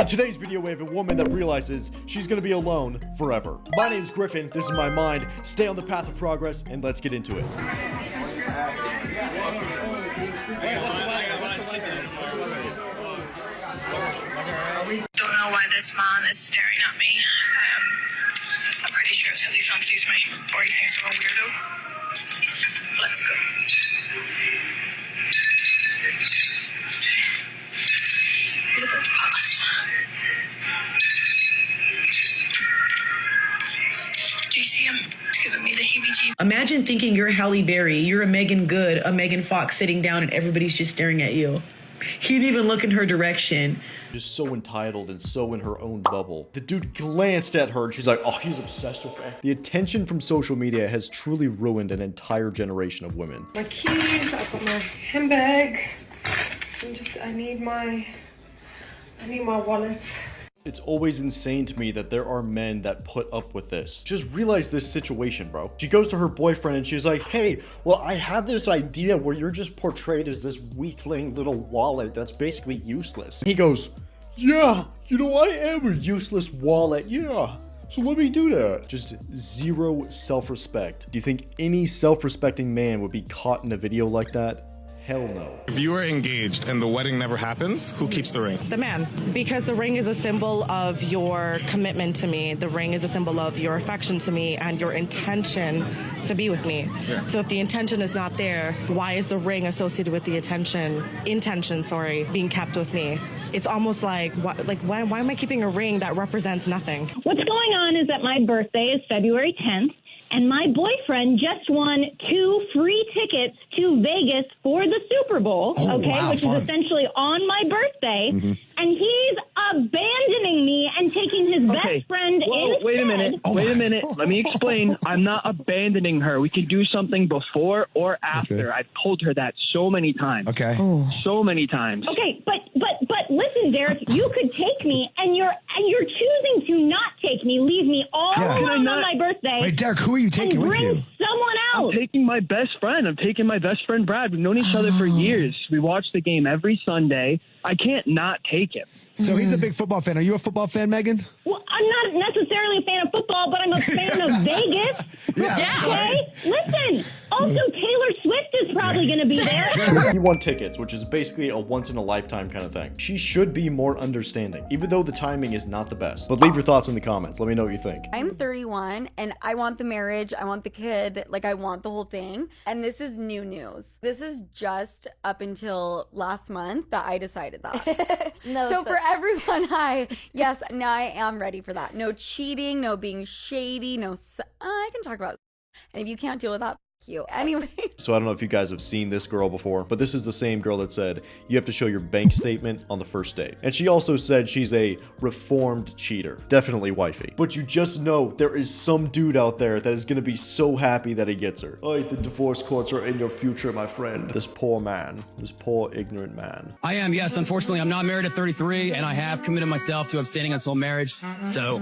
On today's video, we have a woman that realizes she's gonna be alone forever. My name is Griffin, this is my mind. Stay on the path of progress, and let's get into it. Don't know why this man is staring at me. I'm pretty sure it's because he fancies me, or he thinks I'm a weirdo. Let's go. He's about to pass. Do you see him? It's giving me the heebie-jeebies. Imagine thinking you're Halle Berry, you're a Megan Good, a Megan Fox sitting down and everybody's just staring at you. He didn't even look in her direction. Just so entitled and so in her own bubble. The dude glanced at her and she's like, oh, he's obsessed with me. The attention from social media has truly ruined an entire generation of women. My keys, I've got my handbag. I need my wallet. It's always insane to me that there are men that put up with this. Just realize this situation, bro. She goes to her boyfriend and she's like, hey, well, I had this idea where you're just portrayed as this weakling little wallet that's basically useless. He goes, yeah, you know, I am a useless wallet, yeah. So let me do that. Just zero self-respect. Do you think any self-respecting man would be caught in a video like that? Hell no. If you are engaged and the wedding never happens, who keeps the ring? The man, because the ring is a symbol of your commitment to me. The ring is a symbol of your affection to me and your intention to be with me. Yeah. So if the intention is not there, why is the ring associated with the intention being kept with me? It's almost like why am I keeping a ring that represents nothing? What's going on is that my birthday is February 10th. And my boyfriend just won 2 free tickets to Vegas for the Super Bowl, which is essentially on my birthday. And he's abandoning me and taking his best friend instead. Wait a minute. Let me explain. I'm not abandoning her. We can do something before or after. I've told her that so many times. So many times. Okay, but listen, Derek, you could take me, and you're choosing to not take me, leave me all alone on my birthday. Wait, Derek, who are you taking with you? Someone else. I'm taking my best friend. I'm taking my best friend, Brad. We've known each other for years. We watch the game every Sunday. I can't not take him. So he's a big football fan. Are you a football fan, Megan? Well, I'm not necessarily a fan of football, but I'm a fan of Vegas. Okay? Listen, also Taylor Swift is probably going to be there. He won tickets, which is basically a once-in-a-lifetime kind of thing. She should be more understanding, even though the timing is not the best. But leave your thoughts in the comments. Let me know what you think. I'm 31, and I want the marriage, I want the kid, like I want the whole thing. And this is new news. This is just up until last month that I decided that. So for everyone, yes, now I am ready for that. No cheating, no being shady, I can talk about it. And if you can't deal with that, you. Anyway. So I don't know if you guys have seen this girl before, but this is the same girl that said you have to show your bank statement on the first date. And she also said she's a reformed cheater. Definitely wifey. But you just know there is some dude out there that is going to be so happy that he gets her. Oh, the divorce courts are in your future, my friend. This poor man. This poor ignorant man. I am, yes. Unfortunately, I'm not married at 33, and I have committed myself to abstaining until marriage. So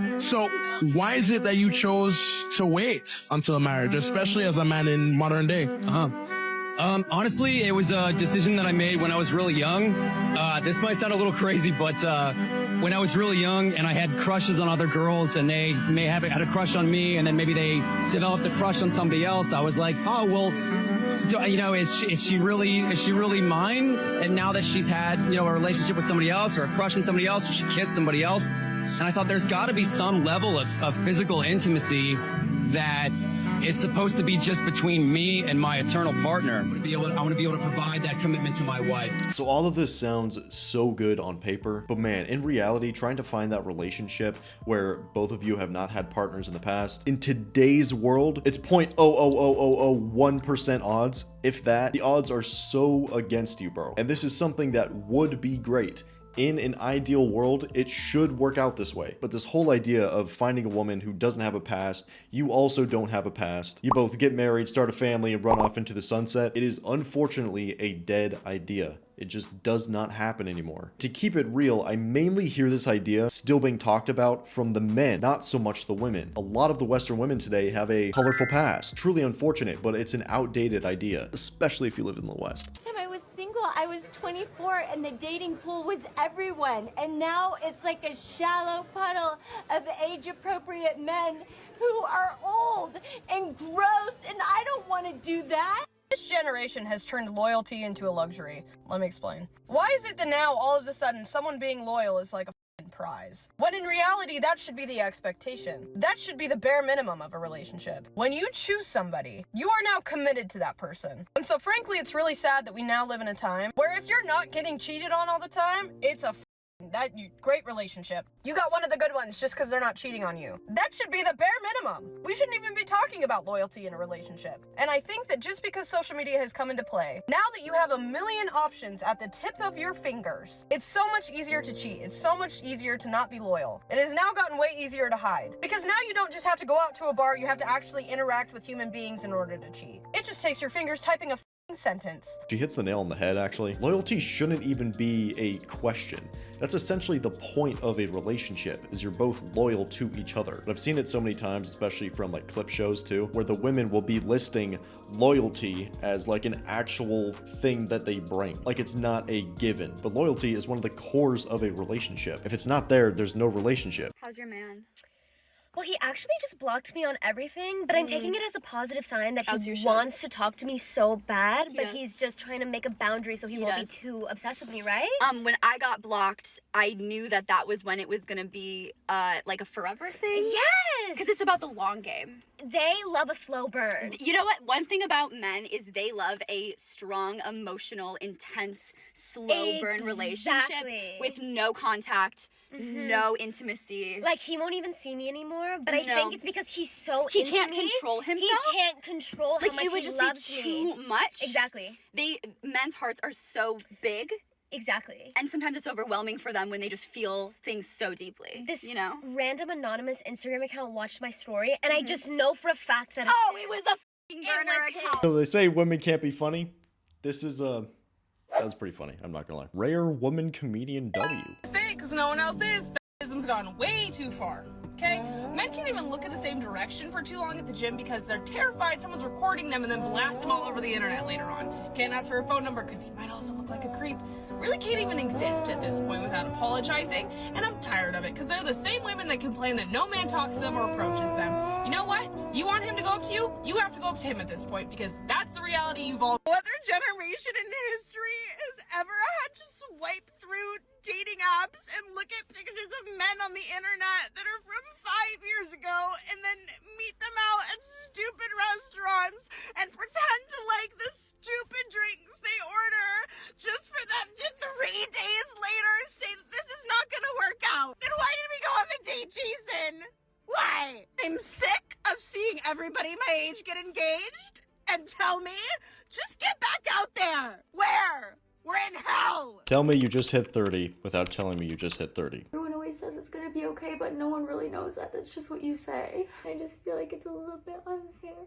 why is it that you chose to wait until marriage, especially as a man in modern day? Honestly, it was a decision that I made when I was really young. This might sound a little crazy, but when I was really young and I had crushes on other girls and they may have had a crush on me and then maybe they developed a crush on somebody else, I was like, oh, well, you know, is she really mine? And now that she's had, you know, a relationship with somebody else or a crush on somebody else, or she kissed somebody else. And I thought there's got to be some level of physical intimacy that it's supposed to be just between me and my eternal partner. I want to be able to provide that commitment to my wife. So all of this sounds so good on paper, but man, in reality, trying to find that relationship where both of you have not had partners in the past, in today's world, it's 0.00001% odds. If that, the odds are so against you, bro. And this is something that would be great. In an ideal world, it should work out this way. But this whole idea of finding a woman who doesn't have a past, you also don't have a past, you both get married, start a family, and run off into the sunset, it is unfortunately a dead idea. It just does not happen anymore. To keep it real, I mainly hear this idea still being talked about from the men, not so much the women. A lot of the Western women today have a colorful past. Truly unfortunate, but it's an outdated idea, especially if you live in the West. I was single I was 24 and the dating pool was everyone. And now it's like a shallow puddle of age-appropriate men who are old and gross, and I don't want to do that. This generation has turned loyalty into a luxury. Let me explain. Why is it that now, all of a sudden, someone being loyal is like a f***ing prize? When in reality, that should be the expectation. That should be the bare minimum of a relationship. When you choose somebody, you are now committed to that person. And so frankly, it's really sad that we now live in a time where if you're not getting cheated on all the time, it's a great relationship. You got one of the good ones just because they're not cheating on you. That should be the bare minimum. We shouldn't even be talking about loyalty in a relationship. And I think that just because social media has come into play, now that you have a million options at the tip of your fingers, it's so much easier to cheat. It's so much easier to not be loyal. It has now gotten way easier to hide. Because now you don't just have to go out to a bar, you have to actually interact with human beings in order to cheat. It just takes your fingers typing a sentence. She hits the nail on the head, actually. Loyalty shouldn't even be a question. That's essentially the point of a relationship, is you're both loyal to each other. But I've seen it so many times, especially from like clip shows too, where the women will be listing loyalty as like an actual thing that they bring. Like it's not a given. But loyalty is one of the cores of a relationship. If it's not there, there's no relationship. How's your man? Well, he actually just blocked me on everything, but I'm taking it as a positive sign that he wants to talk to me so bad, but he's just trying to make a boundary so he won't be too obsessed with me, right? When I got blocked, I knew that that was when it was gonna be like a forever thing. Yes! Because it's about the long game. They love a slow burn. You know what? One thing about men is they love a strong, emotional, intense, slow burn relationship with no contact, no intimacy. Like, he won't even see me anymore, but I think it's because he's so he into can't me. control himself. He can't control how like, much it would he just loves be me. too much. Exactly. Men's hearts are so big. Exactly. And sometimes it's overwhelming for them when they just feel things so deeply. This you know? random anonymous Instagram account watched my story, and I just know for a fact that it was a f***ing burner account. So they say women can't be funny. This is that was pretty funny, I'm not gonna lie. Rare woman comedian W. Say it because no one else is. Feminism's gone way too far. Okay? Men can't even look in the same direction for too long at the gym because they're terrified someone's recording them and then blast them all over the internet later on. Can't ask for a phone number because you might also look like a creep. Really can't even exist at this point without apologizing, and I'm tired of it because they're the same women that complain that no man talks to them or approaches them. You know what? You want him to go up to you? You have to go up to him at this point because that's the reality you've all. No other generation in history has ever had to swipe through dating apps and look at pictures of men on the internet that are from 5 years ago and then meet them out at stupid restaurants and pretend to like the stupid drinks they order just for them to 3 days later say that this is not gonna work out. Then why did we go on the date, Jason? Why? I'm sick of seeing everybody my age get engaged and tell me, just get back out there. Where? We're in hell. Tell me you just hit 30 without telling me you just hit 30. Everyone always says it's gonna be okay, but no one really knows that. That's just what you say. I just feel like it's a little bit unfair.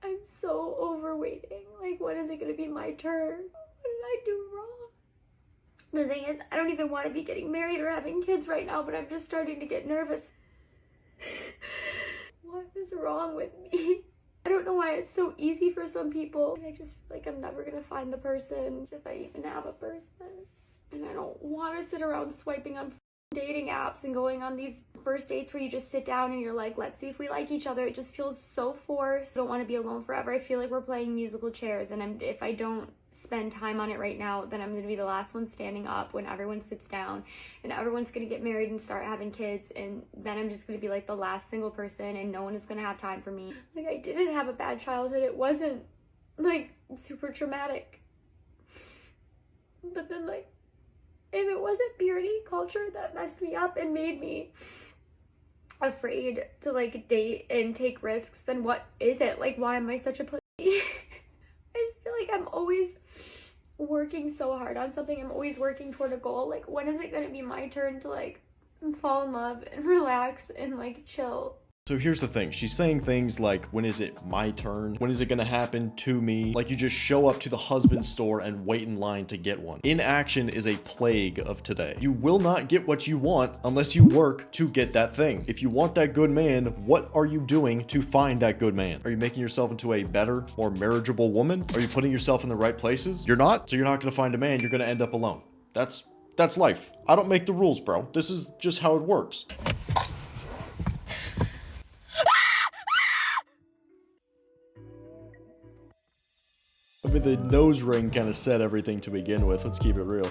I'm so over waiting. Like, when is it gonna be my turn? What did I do wrong? The thing is, I don't even want to be getting married or having kids right now, but I'm just starting to get nervous. What is wrong with me? I don't know why it's so easy for some people. I just feel like I'm never gonna find the person, if I even have a person. And I don't want to sit around swiping on dating apps and going on these first dates where you just sit down and you're like, let's see if we like each other. It just feels so forced. I don't want to be alone forever. I feel like we're playing musical chairs, and if I don't spend time on it right now, then I'm going to be the last one standing up when everyone sits down and everyone's going to get married and start having kids, and then I'm just going to be like the last single person and no one is going to have time for me. Like, I didn't have a bad childhood. It wasn't like super traumatic. But then, like, if it wasn't purity culture that messed me up and made me afraid to like date and take risks, then what is it? Like, why am I such a pussy? I just feel like I'm always working so hard on something. I'm always working toward a goal. Like, when is it gonna be my turn to like fall in love and relax and like chill? So here's the thing, she's saying things like, when is it my turn? When is it gonna happen to me? Like you just show up to the husband's store and wait in line to get one. Inaction is a plague of today. You will not get what you want unless you work to get that thing. If you want that good man, what are you doing to find that good man? Are you making yourself into a better, more marriageable woman? Are you putting yourself in the right places? You're not, so you're not gonna find a man, you're gonna end up alone. That's life. I don't make the rules, bro. This is just how it works. I mean, the nose ring kind of said everything to begin with. Let's keep it real.